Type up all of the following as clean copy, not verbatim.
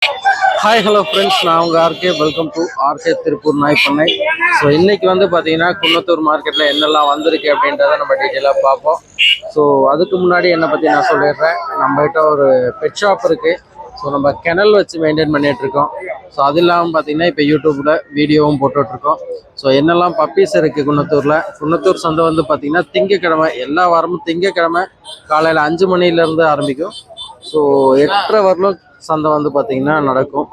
Hi hello friends, நான் உங்கள் RK. Welcome to RK Tiruppur நாய் பண்ணை. ஸோ இன்றைக்கி வந்து பார்த்தீங்கன்னா குன்னத்தூர் மார்க்கெட்டில் என்னெல்லாம் வந்திருக்கு அப்படின்றத நம்ம டீட்டெயிலாக பார்ப்போம். ஸோ அதுக்கு முன்னாடி என்னை பற்றி நான் சொல்லிடுறேன். நம்மகிட்ட ஒரு பெட் ஷாப் இருக்குது. ஸோ நம்ம கெனல் வச்சு மெயின்டைன் பண்ணிகிட்ருக்கோம். ஸோ அது இல்லாமல் பார்த்தீங்கன்னா இப்போ யூடியூப்பில் வீடியோவும் போட்டுட்ருக்கோம். ஸோ என்னெல்லாம் பப்பீஸ் இருக்குது குன்னத்தூரில். குன்னத்தூர் சந்தை வந்து பார்த்திங்கன்னா திங்கக்கிழமை, எல்லா வாரமும் திங்கக்கிழமை காலையில் 5 மணிலேருந்து ஆரம்பிக்கும். ஸோ 8:30 வரலும் சந்தை வந்து பார்த்தீங்கன்னா நடக்கும்.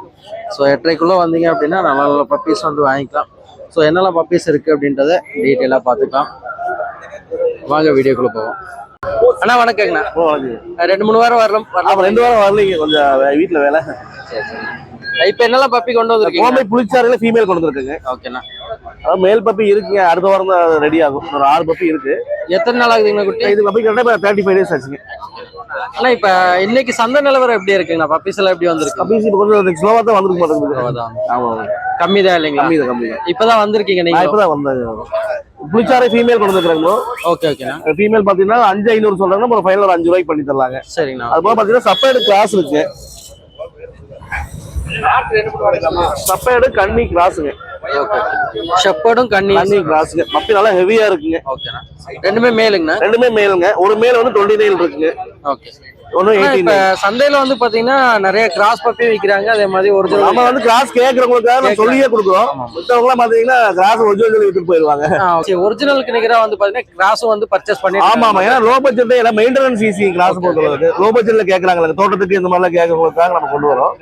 ஸோ 8:30க்குள்ளே வந்தீங்க அப்படின்னா நல்ல நல்ல பப்பீஸ் வந்து வாங்கிக்கலாம். ஸோ என்னெல்லாம் பப்பீஸ் இருக்குது அப்படின்றத டீட்டெயிலாக பார்த்துக்கலாம். வாங்க வீடியோக்குள்ளே போவோம். அண்ணா வணக்கங்கண்ணா. 2-3 வாரம் வரலாம். 2 வாரம் வரலீங்க, கொஞ்சம் வீட்டில் வேலை. சரி சரி. இப்போ என்னெல்லாம் பப்பி கொண்டு வந்துருக்கீங்க? புளிச்சாறுல ஃபீமேல் கொண்டு வந்துருக்குங்க. ஓகேண்ணா. அதான் மேல் பப்பி இருக்குங்க, அடுத்த வாரம் தான் ரெடி ஆகும். ஒரு 6 பப்பி இருக்கு. எத்தனை நாள் ஆகுதுங்கண்ணா குட்டி? இது பப்பி கரெக்டாக இப்போ 35 days ஆச்சுங்க. அண்ணா இப்போ இன்னைக்கு சந்தை நிலவரம் எப்படி இருக்குங்கண்ணா? பப்பீஸ் எல்லாம் எப்படி வந்திருக்கு? பப்பீஸ் இப்போ கொஞ்சம் ஸ்லோவாக தான் வந்துருக்கு மாட்டேங்குது. ஆமாம், கம்மி தான் இல்லைங்களா? கம்மி தான். இப்போதான் வந்திருக்கீங்க நீங்க? இப்போதான் வந்தாங்க. புளிச்சாறு ஃபீமேல் கொண்டு வந்துருக்காங்க. ஓகே ஓகேண்ணா. ஃபீமேல் பார்த்தீங்கன்னா 5,500 சொல்றாங்க. ஒரு ஃபைனல் 5 ரூபாய்க்கு பண்ணி தரலாங்க. சரிங்கண்ணா. அது போக பார்த்தீங்கன்னா சப்பேடு கிளாஸ் இருக்கு. சப்பேடு கன்னி கிளாஸுங்க. ஷெப்பர்டும் கன்னி கிளாஸுங்க. பப்பி நல்லா ஹெவியா இருக்குங்க. ஓகேண்ணா. ரெண்டுமே மேலுங்கண்ணா? ரெண்டுமே மேலுங்க. ஒரு மேல் வந்து 29 இருக்குங்க. ஓகே. இப்ப சந்தையில வந்து பாத்தீங்கன்னா நிறைய கிராஸ் பப்பி விக்கிறாங்க. அதே மாதிரி ஒரிஜினல் நம்ம வந்து கிராஸ் கேக்குறவங்களுக்காக நம்ம சொல்லியே கொடுக்குறோம். மத்தவங்க எல்லாம் பாத்தீங்கன்னா கிராஸ் ஒரிஜினல் வித்துட்டு போயிருவாங்க. ஒரிஜினலுக்கு நிகரா வந்து பாத்தீங்கன்னா கிராஸும் வந்து பர்ச்சேஸ் பண்ணி. ஆமா ஆமா. ஏன்னா லோ பட்ஜெட் எல்லாம் மெயின்டெனன்ஸ் ஈஸி. கிராஸ் பொறுத்தவரைக்கும் லோ பட்ஜெட்ல கேக்குறாங்க. தோட்டத்துக்கு இந்த மாதிரிலாம் கேக்குறவங்களுக்காக நம்ம கொண்டு வரோம்.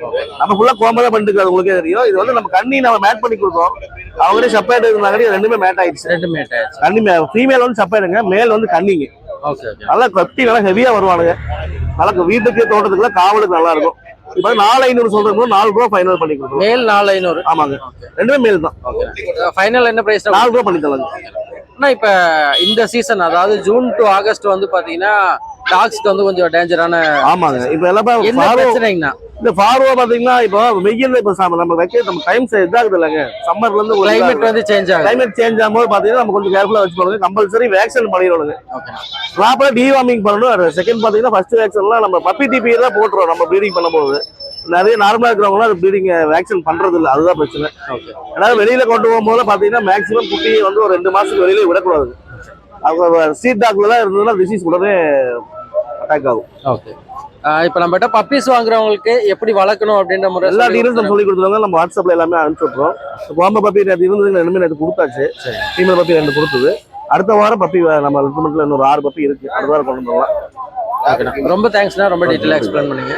நம்ம ஃபுல்லா கோம்பலா பண்ணிட்டு உங்களுக்கே தெரியும். இது வந்து நம்ம கண்ணி நம்ம மேட் பண்ணி கொடுத்தோம். அவங்களே செப்பரேட் இருந்தாங்க. ரெண்டுமே மேட் ஆயிடுச்சு. ரெண்டு மேட் ஆயிடுச்சு. கண்ணி ஃபீமேல் வந்து செப்பரேட்டுங்க, மேல் வந்து கண்ணிங்க. Okay okay. நல்லா கட்டி நல்லா ஹெவியா வருவானுங்க. நல்லா வீட்டுக்கு தோட்டத்துக்குள்ள காவலுக்கு நல்லா இருக்கும். இப்ப 4,500 சொல்றோம். 4 ரூபா ஃபைனல் பண்ணி கொடுப்போம். மேல் 4,500. ஆமாங்க, ரெண்டுமே மேல் தான். ஃபைனல் என்ன பிரைஸ்? 4 ரூபா பண்ணி தரலாம். ஆனா இப்ப இந்த சீசன், அதாவது ஜூன் டு ஆகஸ்ட் வந்து பாத்தீங்கன்னா டாக்ஸ்க்கு வந்து கொஞ்சம் டேஞ்சரான. ஆமாங்க. இப்ப எல்லாம் பிரச்சனைங்கண்ணா இந்த ஃபார்வா பாத்தீங்கன்னா இப்போ வெயில் இப்ப நம்ம வைக்க நம்ம டைம் இதாகுது இல்லைங்க. சம்மர்ல இருந்து கிளைமேட் வந்து சேஞ்ச் ஆகும். கிளைமேட் சேஞ்ச் ஆகும்போது பாத்தீங்கன்னா நம்ம கொஞ்சம் கேர்ஃபுல்லா வச்சுக்கணும். கம்பல்சரி வேக்சின் பண்ணிடணுங்க. ப்ராப்பரா டிவார்மிங் பண்ணணும். செகண்ட் பாத்தீங்கன்னா ஃபர்ஸ்ட் வேக்சின்லாம் நம்ம பப்பி டிபி தான் போட்டுறோம். நம்ம ப்ரீடிங் பண்ணும்போது நிறைய நார்மலா இருக்கிறவங்களாம் அது ப்ரீடிங் வேக்சின் பண்றது இல்லை. அதுதான் பிரச்சனை. ஏதாவது வெளியில கொண்டு போகும்போது பாத்தீங்கன்னா மேக்சிமம் குட்டியை வந்து ஒரு 2 மாசத்துக்கு வெளியில விடக்கூடாது. அவங்க ஸ்ட்ரீட் டாக்ல தான் இருந்ததுன்னா டிசீஸ் உடனே அட்டாக் ஆகும். ஓகே. இப்ப நம்ம கிட்ட பப்பீஸ் வாங்குறவங்களுக்கு எப்படி வளர்க்கணும் அப்படின்ற முறை எல்லா டீடைல்ஸ் நம்ம சொல்லி கொடுத்துருவாங்க. நம்ம வாட்ஸ்அப்ல எல்லாமே அனுப்பிச்சு விட்டுறோம். கோம்பை பப்பி இருந்தது ரெண்டுமே நேற்று கொடுத்தாச்சு. ஃபீமேல் பப்பி 2 கொடுத்தது. அடுத்த வாரம் பப்பி நம்ம லிட்டர்மெண்ட்ல இன்னொரு 6 பப்பி இருக்கு. அடுத்த வாரம் கொண்டு வரலாம். ரொம்ப தேங்க்ஸ்ண்ணா. ரொம்ப டீட்டெயிலாக எக்ஸ்பிளைன் பண்ணீங்க.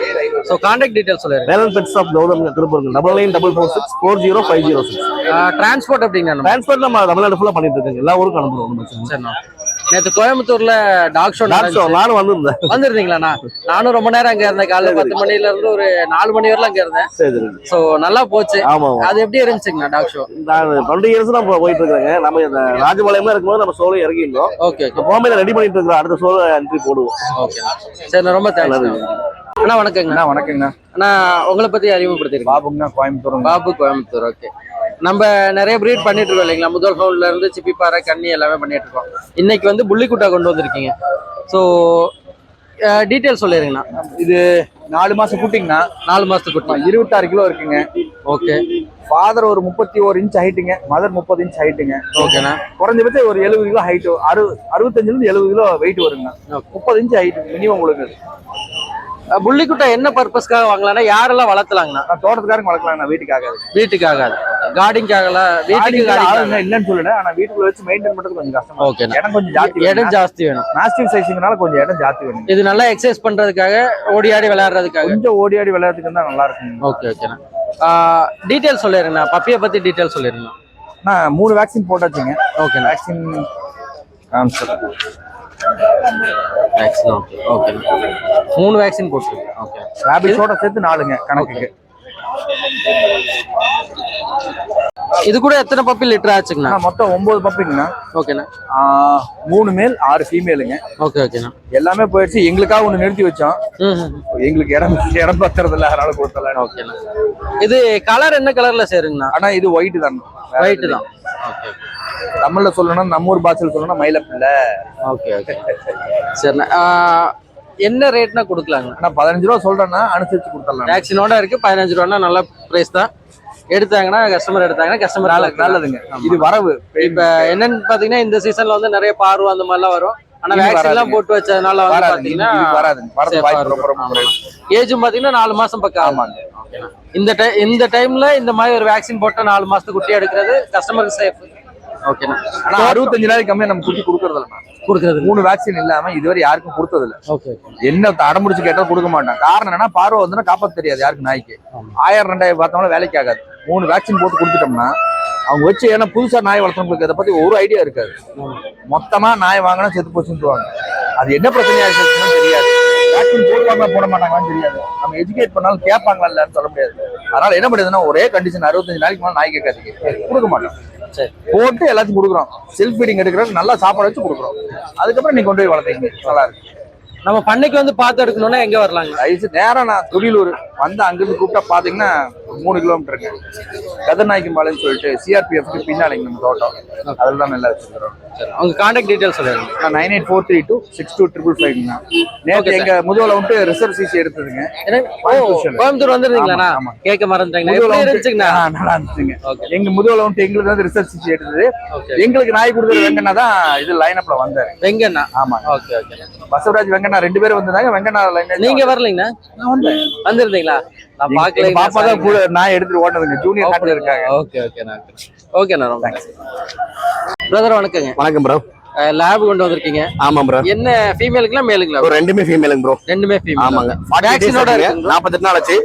ஸோ கான்டாக்ட் டீடைல்ஸ் சொல்லுங்க. Velan pets of Gautham Tiruppur 994446 40506. Transport எப்படிங்கண்ணா? டிரான்ஸ்போர்ட் நம்ம தமிழ்நாடு ஃபுல்லா பண்ணிட்டு இருக்கோம். எல்லா ஊருக்கும் அனுப்புறோம். சரிண்ணா. நேற்று கோயம்புத்தூர்ல டாக் ஷோ நானும் வந்திருந்தீங்களாண்ணா? நானும் ரொம்ப நேரம் அங்க இருந்தேன். காலைல 10 மணில இருந்து ஒரு 4 மணி வரலாம் அங்க இருந்தேன். சோ நல்லா போச்சு. அது எப்படி இருந்துச்சுங்கண்ணா டாக் ஷோ? நான் 20 இயர்ஸ் தான் போயிட்டு இருக்காங்க. நம்ம இந்த ராஜபாளையம்ல இருக்கும்போது நம்ம சோலோ இறங்கிருந்தோம். ஓகே. பாம்பேல ரெடி பண்ணிட்டு இருக்கோம். அடுத்த சோலோ என்ட்ரி போடுவோம். ஓகே. சரி, ரொம்ப தேங்க்ஸ் அண்ணா. வணக்கங்கண்ணா. வணக்கங்கண்ணா. அண்ணா உங்களை பத்தி அறிமுகப்படுத்திருக்கேன். பாபுங்கண்ணா, கோயம்புத்தூர். பாபு, கோயம்புத்தூர். ஓகே. நம்ம நிறைய ப்ரீட் பண்ணிட்டு இருக்கோம் இல்லைங்களா? முதல் ஹவுண்ட்ல இருந்து சிப்பிப்பாறை, கன்னி எல்லாமே பண்ணிட்டு இருக்கோம். இன்னைக்கு வந்து புள்ளிக்குட்டா கொண்டு வந்திருக்கீங்க. ஸோ டீட்டெயில் சொல்லிடுங்கண்ணா. இது 4 மாசம் குட்டிங்கண்ணா. 4 மாசத்துக்கு குட்டி. 26 கிலோ இருக்குங்க. ஓகே. ஃபாதர் ஒரு 31 இன்ச் ஹைட்டுங்க. மதர் 30 இன்ச் ஹைட்டுங்க. ஓகேண்ணா. குறைஞ்சபட்சம் ஒரு 70 கிலோ ஹைட்டு, 65 70 கிலோ வெயிட் வருங்க. 30 இன்ச் ஹைட் மினிமம் உங்களுக்கு. புள்ளிக்குட்டா என்ன பர்பஸ்க்காக வாங்கலாம்னா யாரெல்லாம் வளர்த்தலாங்கண்ணா? தோட்டத்துக்காரங்க வளர்க்கலாங்கண்ணா, வீட்டுக்காக. வீட்டுக்காக, கார்டிங்காகல. வீட்டுக்கு இல்லன்னு சொல்லல, ஆனா வீட்டுக்குள்ள வச்சு மெயின்டைன் பண்றது கொஞ்சம் கஷ்டம். ஓகே. இடம் கொஞ்சம் ஜாஸ்தி, இடம் ஜாஸ்தி வேணும். மாஸ்டிவ் சைஸ்ங்கனால கொஞ்சம் இடம் ஜாஸ்தி வேணும். இது நல்லா எக்ஸசைஸ் பண்றதுக்காக, ஓடி ஆடி விளையாடுறதுக்காக. கொஞ்சம் ஓடி ஆடி விளையாடுறதுக்கு தான் நல்லா இருக்கும். ஓகே ஓகேண்ணா. டீட்டெயில் சொல்லிடுங்கண்ணா. பப்பியை பத்தி டீட்டெயில் சொல்லிடுங்கண்ணா. நான் 3 வேக்சின் போட்டாச்சுங்க. Okay. Vaccine okay okay. 3 vaccine போட்டுருக்கு. ஓகே. ரேபிஸோட சேர்த்து 4ங்க கணக்குக்கு. இது கூட எத்தனை பப்பி லிட்டர் ஆச்சுங்கண்ணா? மொத்தம் 9 பப்பிங்கண்ணா. ஓகேண்ணா. 3 மேல் 6 ஃபீமேலுங்க. ஓகே ஓகேண்ணா. எல்லாமே போயிடுச்சு. எங்களுக்காக ஒன்று நிறுத்தி வச்சோம். எங்களுக்கு இடம் பத்துறது இல்லை, அதனால கொடுத்தல. ஓகேண்ணா. இது கலர் என்ன கலர்ல சேருங்கண்ணா? ஆனா இது ஒயிட் தான். ஒயிட் தான். ஓகே. தமிழ்ல சொல்லணும், நம்ம ஊர் பாஷையில் சொல்லணும் மயிலப்பிள்ளை. Okay okay. சரிண்ணா. என்ன ரேட்னா கொடுக்கலாங்க? ஆனா 15 ரூபா சொல்றேன்னா அனுசரிச்சு கொடுத்துடலாம். வேக்சினோட இருக்கு 15 ரூபான்னா நல்ல பிரைஸ் தான். எடுத்தாங்கன்னா கஸ்டமர் நல்லதுங்க. இது வரவு. இப்ப என்னன்னு பாத்தீங்கன்னா இந்த சீசன்ல வந்து நிறைய பார்வை அந்த மாதிரிலாம் வரும். ஆனா இது வேக்சின் எல்லாம் வராதுங்க. போட்டு வச்சதுனால வந்து வராது. பாத்தீங்கன்னா இது வராதுங்க. வரது வாய்ப்பு ரொம்ப ரொம்ப குறைவு. ஏஜும் பாத்தீங்கன்னா 4 மாசம் பக்கம் ஆகும். ஆமாங்க. இந்த டைம்ல இந்த மாதிரி ஒரு வேக்சின் போட்டா 4 மாசத்துக்கு குட்டி எடுக்கிறது கஸ்டமருக்கு சேஃப். ஓகேண்ணா. ஆனா 65 நாளைக்கு கம்மியா நம்ம குட்டி கொடுக்கறது இல்ல. கொடுக்கறது 3 வேக்சின் இல்லாம இதுவரை யாருக்கும் கொடுத்தது இல்ல. ஓகே. என்ன அடமுடிச்சு கேட்டா கொடுக்க மாட்டாங்க. காரணம் என்னன்னா பார்வை வந்துன்னா காப்பாத்த தெரியாது யாருக்கு நாய்க்கு. 1000 2000 பார்த்தோம்னா வேலைக்கு ஆகாது. 3 வேக்சின் போட்டு கொடுத்துட்டோம்னா அவங்க வச்சு, ஏன்னா புதுசா நாய் வளர்த்தவங்களுக்கு அதை பத்தி ஒரு ஐடியா இருக்காது. மொத்தமா நாய் வாங்கினா செத்து போச்சுன்னு அது என்ன பிரச்சனையா இருக்குன்னு தெரியாது. வேக்சின் போடுவாங்களா போட மாட்டாங்களான்னு தெரியாது. நம்ம எஜுகேட் பண்ணாலும் கேட்பாங்களா இல்லன்னு சொல்ல முடியாது. அதனால என்ன பண்ணுதுன்னா ஒரே கண்டிஷன் 65 நாளைக்கு மேலே நாய் கேட்காதீங்க, கொடுக்க மாட்டோம். போட்டு எல்லாத்தையும் கொடுக்குறோம். செல்ஃப் ஃபீடிங் எடுக்கிறோம், நல்லா சாப்பாடு வச்சு கொடுக்குறோம். அதுக்கப்புறம் நீ கொண்டு போய் வளர்த்தீங்க நல்லா இருக்கு. நம்ம பண்ணைக்கு வந்து பார்த்து எடுக்கணும்னா எங்க வரலாங்க? ஐசு நேரம் நான் துடியலூர் வந்து அங்கிருந்து கூப்பிட்டா பாத்தீங்கன்னா 3 கிலோமீட்டருங்க. கதநாயக்கம்பாளையம்னு சொல்லிட்டு சிஆர்பிஎஃப்க்கு பின்னாடி நம்ம தோட்டம், அதில் தான் நல்லா வச்சிருக்கிறோம். உங்க கான்டாக்ட் டீடைல்ஸ் சொல்லுங்க. 98432625. நேற்று எங்க முதுகுல வந்து ரிசர்வ் சிசி எடுத்ததுங்க. கோயம்புத்தூர் வந்துருந்தீங்களா? கேட்க மறந்துட்டேங்க. நல்லா இருந்துச்சுங்க. எங்க முதுகுல வந்து எங்களுக்கு வந்து ரிசர்வ் சிசி எடுத்தது. எங்களுக்கு நாய் கொடுத்தது வெங்கண்ணா தான் இது லைன் அப்ல வந்தாரு. வெங்கண்ணா? ஆமா. Okay okay. பசவராஜ் வெங்கண்ணா 2 பேரும் வந்தாங்க. வெங்கண்ணா லைன். நீங்க வரலீங்களா? நான் வந்தேன். வந்திருந்தீங்களா? நான் பார்க்கல. பாப்பா தான் கூட நாய் எடுத்துட்டு ஓடுனதுங்க. ஜூனியர் காட்டுல இருக்காங்க. Okay okay. ஓகேண்ணா, ரொம்ப தேங்க்ஸ். பிரதர் வணக்கங்க. வணக்கம் ப்ரோ. லேப் கொண்டு வந்திருக்கீங்க. ஆமா ப்ரோ. என்ன ஃபீமேலுங்களா மேலுங்களா? ரெண்டுமே ஃபீமேலுங்க ப்ரோ. ரெண்டுமே ஃபீமேல். ஆமாங்க. வேக்சினோட 48 நாள் ஆச்சு.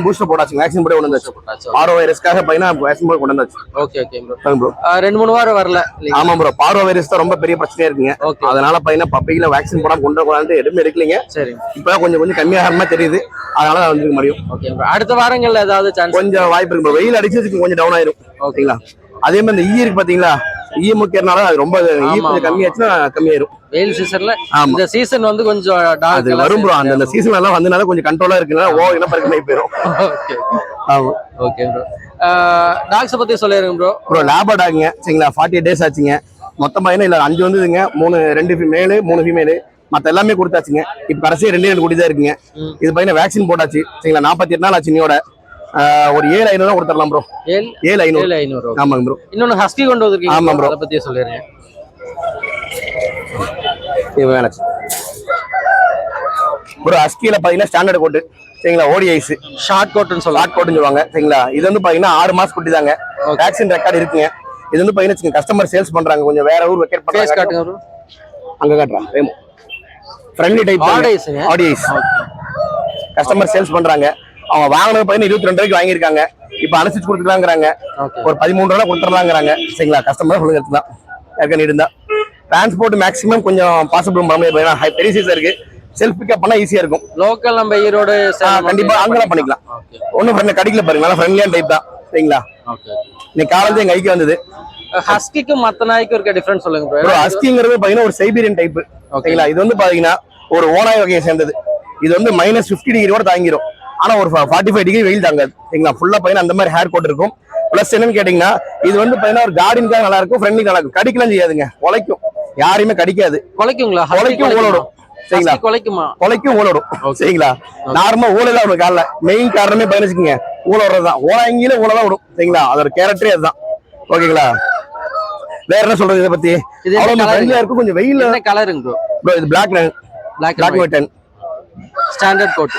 பூஸ்டர் போட்டாச்சு. வேக்சின் போட்டு கொண்டு வந்தாச்சு. பார்வோ வைரஸ்க்காக பையனா வேக்சின் போட்டு கொண்டு வந்தாச்சு. Okay okay bro. 2-3 வாரம் வரல. ஆமா ப்ரோ. பார்வோ வைரஸ் தான் ரொம்ப பெரிய பிரச்சனையா இருக்குங்க. அதனால பையனா பப்பிகளை வேக்சின் போடாம கொண்டு வரலாம்னு எதுவுமே எடுக்கலீங்க. சரி. இப்ப கொஞ்சம் கம்மியாகிற மாதிரி தெரியுது. அதனால தான் வந்துருக்க முடியும். Okay bro. அடுத்த வாரங்கள்ல ஏதாவது சான்ஸ்? கொஞ்சம் வாய்ப்பு இருக்கு ப்ரோ. வெயில் அடிச்சதுக்கு கொஞ்சம் டவுன் ஆயிரும். ஓகேங்களா? அதே மாதிரி இந்த இருக்கு பாத்தீங்களா, முக்கியனால அது ரொம்ப கம்மியாச்சுன்னா கம்மியாயிரும். வெயில் சீசன்ல இந்த சீசன் வந்து கொஞ்சம் அது வரும் ப்ரோ. அந்த சீசன் எல்லாம் வந்தனால கொஞ்சம் கண்ட்ரோலா இருக்குன்னா இனப்பெருக்கமே போயிடும். ஓகே. ஆமா. Okay bro. டாக்ஸ் பத்தி சொல்லிருங்க ப்ரோ. Bro labour டாக்ங்க. சரிங்களா? 48 days ஆச்சுங்க. மொத்தம் பையனா இல்ல 5 வந்ததுங்க. 2 மேலு 3 ஃபீமேலு. மத்த எல்லாமே கொடுத்தாச்சுங்க. இப்ப கடைசியா 2 குட்டி தான் இருக்குங்க. இது பையனா வேக்சின் போட்டாச்சு. சரிங்களா? 48 நாள் ஆச்சு. நீயோட ஒரு 7,500 தான் கொடுத்துடலாம் ப்ரோ. 7,500. ஆமாங்க ப்ரோ. இன்னொன்னு ஹஸ்கி கொண்டு வந்திருக்கீங்க. ஆமா ப்ரோ. அத பத்தி சொல்லிருங்க. இது வேணாச்சு ப்ரோ. ஹஸ்கில பாத்தீங்கன்னா ஸ்டாண்டர்ட் கோட். சரிங்களா? ஓடி ஐஸ் ஷார்ட் கோட்னு சொல்லுவாங்க. சரிங்களா? இது வந்து பாத்தீங்கன்னா 6 மாசம் குட்டி தாங்க. வேக்சின் ரெக்கார்டு இருக்குங்க. இது வந்து பாத்தீங்கன்னா கஸ்டமர் சேல்ஸ் பண்றாங்க. கொஞ்சம் வேற ஊர் வெக்கேட் பண்றாங்க. காட்டுங்க ப்ரோ. அங்க காட்டுறேன். ஃப்ரெண்ட்லி டைப் ஆடி ஐஸ் கஸ்டமர் சேல்ஸ் பண்றாங்க. அவங்க வாங்கினது பையன் 22 ரூபாய்க்கு வாங்கியிருக்காங்க. இப்ப அனுசரிச்சு கொடுத்துக்கலாங்கிறாங்க. ஒரு 13 ரூபா கொடுத்துடலாங்கிறாங்க. சரிங்களா? கஸ்டமர் சொல்லுங்க தான் யாருக்கா இருந்தா டிரான்ஸ்போர்ட் மேக்ஸிமம் கொஞ்சம் பாசிபிள் பண்ண முடியாது. பெரிய சீசா இருக்கு. செல்ஃப் பிக்கப் பண்ணா ஈஸியா இருக்கும். லோக்கல் நம்ம ஈரோடு கண்டிப்பா அங்கெல்லாம் பண்ணிக்கலாம். ஒன்னும் ஃப்ரெண்ட் கடிக்கல பாருங்க. நல்லா ஃப்ரெண்ட்லியான டைப் தான். சரிங்களா? இன்னைக்கு காலையில எங்க கைக்கு வந்தது. ஹஸ்கிக்கும் மத்த நாய்க்கும் இருக்க டிஃபரன்ஸ் சொல்லுங்க ப்ரோ. ஹஸ்கிங்கிறது பாத்தீங்கன்னா ஒரு சைபீரியன் டைப். ஓகேங்களா? இது வந்து பாத்தீங்கன்னா ஒரு ஓனாய் வகையை சேர்ந்தது. இது வந்து -50 டிகிரி தாங்கிரும். ஆனா ஒரு 45 டிகிரி வெயில் தாங்காது. சரிங்களா? ஃபுல்லா பாத்தீங்கன்னா அந்த மாதிரி ஹேர் கோட் இருக்கும். பிளஸ் என்னன்னு கேட்டீங்கன்னா இது வந்து பாத்தீங்கன்னா ஒரு கார்டனுக்காக நல்லா இருக்கும். ஃப்ரெண்ட்லி நல்லா இருக்கும். கடிக்கலாம் செய்யாதுங்க. உழைக்கும். யாரையுமே கடிக்காது. குலைக்குங்களா? குலைக்கும் ஊழலும். சரிங்களா? குலைக்கும் ஊழலும். சரிங்களா? நார்மலா ஊழல அவனுக்கு காலைல மெயின் காரணமே பயணிச்சுக்கீங்க. ஊழறதுதான். ஓலாங்கில ஊழலாம் விடும். சரிங்களா? அதோட கேரக்டரே அதுதான். ஓகேங்களா? வேற என்ன சொல்றது இதை பத்தி? இருக்கும். கொஞ்சம் வெயில் என்ன கலருங்க ப்ரோ? இது பிளாக் ஒயிட் ஸ்டாண்டர்ட் கோட்.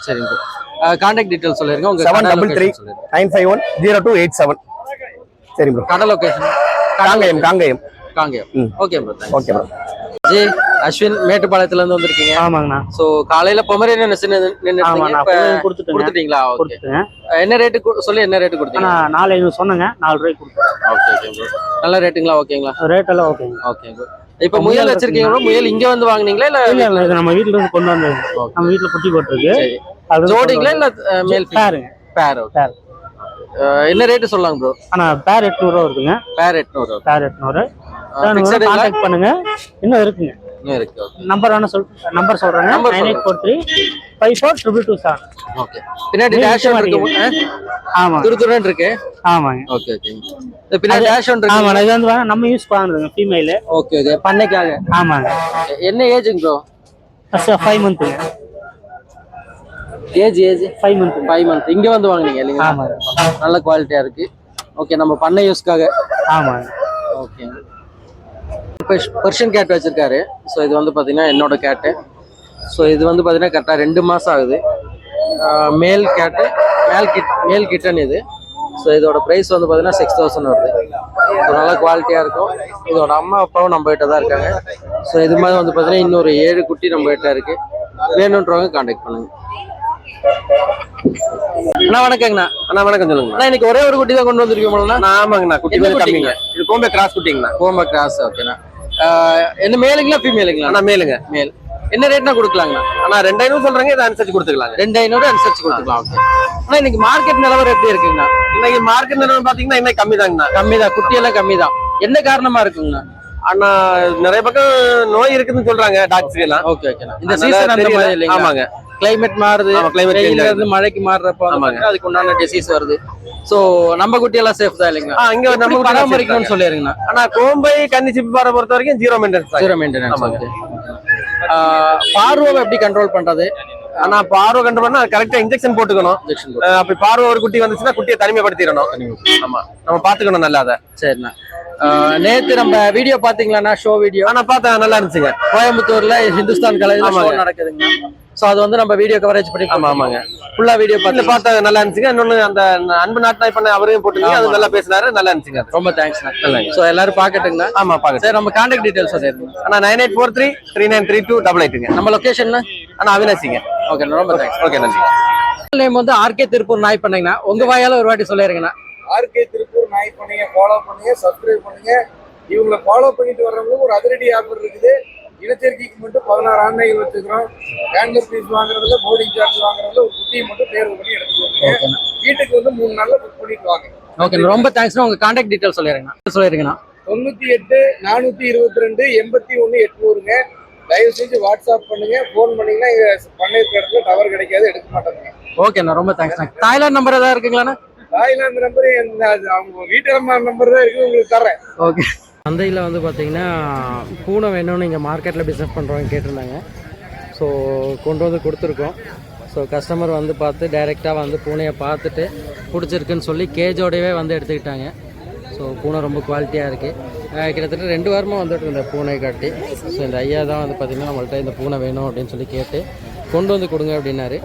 சரிங்க ப்ரோ. கான்டாக்ட் டீடைல்ஸ் சொல்லிருங்க. உங்க 7339510287. சரி ப்ரோ. கடை location Kangeyam. Okay bro. Okay bro. G Ashwin மேட்டுப்பாளையத்துல இருந்து வந்திருக்கீங்க. ஆமாங்கண்ணா. சோ காலையில பொமரேனியன் கொடுத்துட்டீங்களா? என்ன ரேட்டு சொல்லி என்ன ரேட்டு கொடுத்தீங்க? 4,500 சொன்னங்க. 4 ரூபாய்க்கு கொடுத்தேன். Okay bro. நல்ல ரேட்டுங்களா? ஓகேங்களா? ரேட் எல்லாம் ஓகேங்க. Okay bro. இப்ப முயல் வச்சிருக்கீங்க. முயல் இங்க வந்து வாங்குனீங்களா இல்ல? இல்ல இது நம்ம வீட்ல இருந்து கொண்டு வந்தது. நம்ம வீட்ல குட்டி போட்டுருக்கு. அது ஜோடிங்களா இல்ல மேல் பேருங்க? பேர். என்ன ரேட் சொல்லலாம் ப்ரோ? ஆனா பேர் 800 ரூபா இருக்குங்க. பேர் 800. கான்டாக்ட் பண்ணுங்க. இன்னும் இருக்குங்க. இருக்கு. நம்பர் நம்பர் சொல்றேங்க. 9843542227. ஓகே. பின்னாடி டேஷ் இருக்கு. ஆமா. துருதுரன் இருக்கு. ஆமாங்க. Okay okay. பின்னாடி டேஷ் இருக்கு. ஆமா. இது வந்து நம்ம யூஸ் பண்றதுங்க. ஃபீமேல். Okay okay. பண்ணைக்காக. ஆமாங்க. என்ன ஏஜ்ங்க ப்ரோ? 5 மந்த்துங்க. Age 5 month. 5 மந்த். இங்க வந்து வாங்குனீங்க இல்லைங்களா? ஆமாங்க. நல்ல குவாலிட்டியா இருக்கு. ஓகே, நம்ம பண்ணை யூஸ்க்காக. ஆமாங்க. ஓகே. இப்போ பர்ஷியன் கேட் வச்சிருக்காரு. ஸோ இது வந்து பார்த்தீங்கன்னா என்னோட கேட்டு. ஸோ இது வந்து பார்த்தீங்கன்னா கரெக்டாக 2 மாதம் ஆகுது. மேல் கேட்டு, மேல் கிட்டன் இது. ஸோ இதோட ப்ரைஸ் வந்து பார்த்தீங்கன்னா 6000 வருது. ஸோ நல்ல குவாலிட்டியாக இருக்கும். இதோட அம்மா அப்பாவும் நம்ம கிட்ட தான் இருக்காங்க. ஸோ இது மாதிரி வந்து பார்த்தீங்கன்னா இன்னொரு 7 குட்டி நம்ம கிட்ட இருக்கு. வேணுன்றவங்க கான்டாக்ட் பண்ணுங்க. அண்ணா வணக்கங்கண்ணா. அண்ணா வணக்கம் சொல்லுங்க. அண்ணா இன்னைக்கு ஒரே ஒரு குட்டி தான் கொண்டு வந்திருக்கீங்களா? ஆமாங்கண்ணா, குட்டி வந்து கம்மிங்க. இது கோம்பே கிராஸ் குட்டிங்கண்ணா. கோம்பே கிராஸ். ஓகேண்ணா. என்ன மேலுங்களா ஃபீமேலுங்களா? அண்ணா மேலுங்க. மேல். என்ன ரேட்னா கொடுக்கலாங்கண்ணா? அண்ணா 2500 சொல்றீங்க, இதை அனுசரிச்சு கொடுத்துக்கலாங்க. 2500 அனுசரிச்சு கொடுத்துக்கலாம். ஓகே அண்ணா, இன்னைக்கு மார்க்கெட் நிலவரம் எப்படி இருக்குங்கண்ணா? இன்னைக்கு மார்க்கெட் நிலவரம் பாத்தீங்கன்னா இன்னைக்கு கம்மி தாங்கண்ணா. கம்மி தான், குட்டியெல்லாம் கம்மி தான். என்ன காரணமா இருக்குங்கண்ணா? அண்ணா நிறைய பக்கம் நோய் இருக்குன்னு சொல்றாங்க டாக்டர் எல்லாம். ஓகே ஓகேண்ணா. இந்த சீசன் அந்த மாதிரி இல்லைங்க. ஆமாங்க, கிளைமேட் மாறுது. வெயில்ல மழைக்கு மாறுறப்போ அதுக்கு உண்டான டிசீஸ் வருது. சோ நம்ம குட்டியெல்லாம் சேஃப் தான் இல்லைங்களா? இங்க நம்ம பராமரிக்கணும்னு சொல்லிருங்கண்ணா. ஆனா கோம்பை கன்னி சிப்பி பாறை பொறுத்த வரைக்கும் ஜீரோ மெயின்டெனன்ஸ். பார்வை எப்படி கண்ட்ரோல் பண்றது? ஆனா பார்வை கண்ட்ரோல் பண்ணா கரெக்டா இன்ஜெக்ஷன் போட்டுக்கணும். அப்படி பார்வை ஒரு குட்டி வந்துச்சுன்னா குட்டியை தனிமைப்படுத்திடணும். ஆமா, நம்ம பாத்துக்கணும் நல்லா அதை. சரிண்ணா. நேத்து நம்ம வீடியோ பாத்தீங்களா? ஷோ வீடியோ ஆனா பார்த்தா நல்லா இருந்துச்சுங்க. கோயம்புத்தூர்ல ஹிந்துஸ்தான் கலையில நடக்குதுங்க. சோ அது வந்து நம்ம வீடியோ கவரேஜ் பண்ணி. ஆமாங்க, ஃபுல்லா வீடியோ பார்த்தா நல்லா இருந்துச்சுங்க. இன்னொன்னு அந்த அன்பு நாட்நாய் பண்ண அவரையும் போட்டுருந்தீங்க, அது நல்லா பேசினாரு, நல்லா இருந்துச்சுங்க. ரொம்ப தேங்க்ஸ்ண்ணா. சோ எல்லாரும் பாக்கட்டுங்கண்ணா. ஆமா பாக்க. சரி, நம்ம கான்டாக்ட் டீடைல்ஸ் சொல்லிருங்க. ஆனா 9843393288. நம்ம லொகேஷன்ல ஆனா அவினாசிங்க. ஓகே, ரொம்ப தேங்க்ஸ். ஓகே, நன்றி. நேம் வந்து ஆர்கே திருப்பூர் நாய் பண்ணீங்கன்னா உங்க வாயால ஒரு வாட்டி சொல்லிருங்கண்ணா. ஆர்கே திருப்பூர் நாய் பண்ணுங்க, ஃபாலோ பண்ணுங்க, சப்ஸ்கிரைப் பண்ணுங்க. இவங்களை ஃபாலோ பண்ணிட்டு வர்றவங்களுக்கு ஒரு அதிரடி ஆஃபர் இருக்குது. இனச்சேர்க்கைக்கு மட்டும் 16 ஆண்டைகள் வச்சுக்கிறோம். ஹேண்ட்லர் பீஸ் வாங்குறதுல, போர்டிங் சார்ஜ் வாங்குறதுல ஒரு குட்டியை மட்டும் தேர்வு பண்ணி எடுத்துக்கோங்க. வீட்டுக்கு வந்து 3 நாள்ல புக் பண்ணிட்டு வாங்க. ஓகே, ரொம்ப தேங்க்ஸ். உங்க கான்டாக்ட் டீடைல் சொல்லிருங்கண்ணா. 98 422 81 800ங்க. தயவு செஞ்சு வாட்ஸ்அப் பண்ணுங்க. ஃபோன் பண்ணீங்கன்னா இங்க பண்ணிருக்க இடத்துல டவர் கிடைக்காது, எடுக்க மாட்டாங்க. ஓகேண்ணா, ரொம்ப தேங்க்ஸ்ண்ணா. தாய்லாந்து நம்பர் ஏதாவது இருக்குங்களாண்ணா? தாய்லாந்து நம்பர் அவங்க வீட்டு நம்பர் தான் இருக்கு, உங்களுக்கு தரேன். ஓகே. சந்தையில் வந்து பார்த்தீங்கன்னா பூனை வேணும்னு இங்கே மார்க்கெட்டில் பிஸ்னஸ் பண்ணுறவங்க கேட்டிருந்தாங்க. ஸோ கொண்டு வந்து கொடுத்துருக்கோம். ஸோ கஸ்டமர் வந்து பார்த்து டைரெக்டாக வந்து பூனையை பார்த்துட்டு பிடிச்சிருக்குன்னு சொல்லி கேஜோடவே வந்து எடுத்துக்கிட்டாங்க. ஸோ பூனை ரொம்ப குவாலிட்டியாக இருக்குது. கிட்டத்தட்ட 2 வாரமாக வந்துட்டு இந்த பூனை காட்டி. ஸோ இந்த ஐயா தான் வந்து பார்த்திங்கன்னா நம்மள்ட்ட இந்த பூனை வேணும் அப்படின்னு சொல்லி கேட்டு கொண்டு வந்து கொடுங்க அப்படின்னாரு.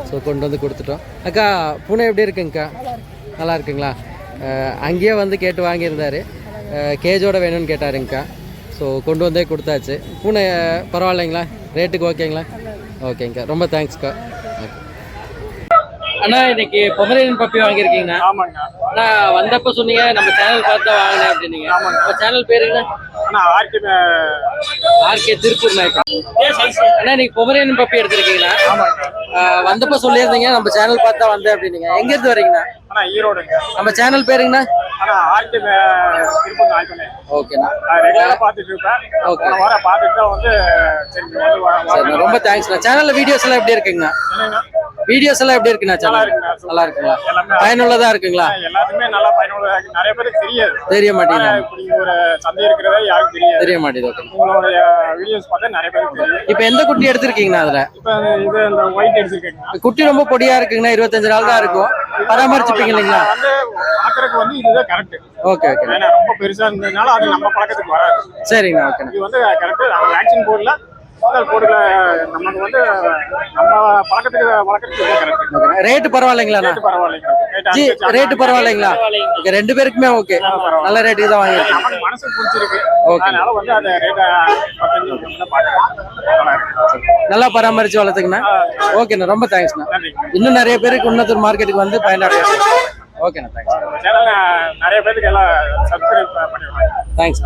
ஸோ கொண்டு வந்து கொடுத்துட்டோம். அக்கா, பூனை எப்படி இருக்குங்கக்கா? நல்லா இருக்குங்களா? அங்கேயே வந்து கேட்டு வாங்கியிருந்தார். கேஜோட வேணும்னு கேட்டாருங்கக்கா. ஸோ கொண்டு வந்தே கொடுத்தாச்சு. பூனை பரவாயில்லைங்களா? ரேட்டுக்கு ஓகேங்களா? ஓகேங்கக்கா, ரொம்ப தேங்க்ஸ்க்கா. அண்ணா, இன்னைக்கு பொமரேனியன் பப்பி வாங்கியிருக்கீங்கண்ணா? ஆமாங்க. அண்ணா வந்தப்போ சொன்னீங்க நம்ம சேனல் பார்த்து தான் வாங்கினேன் அப்படின்னீங்க. நம்ம சேனல் பேருங்கண்ணா? ஆர்கே திருப்பூர் நாய். அண்ணா, இன்னைக்கு பொமரேனியன் பப்பி எடுத்திருக்கீங்கண்ணா? வந்தப்போ சொல்லியிருந்தீங்க நம்ம சேனல் பார்த்து தான் வந்தேன் அப்படின்னீங்க. எங்கேருந்து வரீங்கண்ணா? ஈரோடுங்க. நம்ம சேனல் பேருங்கண்ணா? ஓகேண்ணா, பார்த்துட்டு இருப்பேன். ஓகே, பார்த்துட்டு தான் வந்து சரிண்ணா, ரொம்ப தேங்க்ஸ்ண்ணா. சேனல்ல வீடியோஸ் எல்லாம் எப்படி இருக்குங்கண்ணா? வீடியோஸ் எல்லாம் எப்படி இருக்குண்ணா? சேனல் நல்லா இருக்குங்களா? பயனுள்ளதா இருக்குங்களா? எல்லாத்துக்குமே நல்லா பயனுள்ளதா இருக்கு. நிறைய பேருக்கு தெரியாது, தெரிய மாட்டேங்குது. இப்படி ஒரு சந்தை இருக்கிறதா யாருக்கும் தெரியாது, தெரிய மாட்டேங்குது. ஓகே, உங்களுடைய வீடியோஸ் பார்த்தா நிறைய பேருக்கு தெரியும். இப்போ எந்த குட்டி எடுத்திருக்கீங்கண்ணா? அதுல இப்போ இது இந்த ஒயிட் எடுத்துருக்கீங்க. குட்டி ரொம்ப பொடியா இருக்குங்கண்ணா. 25 நாள் தான் இருக்கும். பராமரிச்சுப்பீங்க இல்லைங்களா? வந்து பாக்குறதுக்கு வந்து இதுதான் கரெக்ட். ஓகே ஓகே, ஏன்னா ரொம்ப பெருசா இருந்ததுனால அது நம்ம பழக்கத்துக்கு வராது. சரிங்கண்ணா. ஓகேண்ணா, இது வந்து கரெக்ட். நம்ம வேக்சின் போடல, போடல, நமக்கு வந்து நம்ம பழக்கத்துக்கு கரெக்ட். ரேட்டு பரவாயில்லைங்களாண்ணா? பரவாயில்லைங்க. G, rate பரவாயில்லைங்களா? ஓகே, 2 பேருக்குமே ஓகே, நல்ல ரேட்டுக்கு தான் வாங்கிருக்கேன். நமக்கு மனசுக்கு பிடிச்சிருக்கு. ஓகே, அதனால வந்து அந்த ரேட் 15 பாக்குறேன். நல்லா பராமரிச்சு வளர்த்துங்கண்ணா. ஓகேண்ணா, ரொம்ப தேங்க்ஸ்ண்ணா. நன்றி. இன்னும் நிறைய பேருக்கு குன்னத்தூர் மார்க்கெட்டுக்கு வந்து பயனாக. ஓகேண்ணா, தேங்க்ஸ். சேனல் நிறைய பேருக்கு எல்லாம் சப்ஸ்கிரைப் பண்ணிடுவாங்க. தேங்க்ஸ்.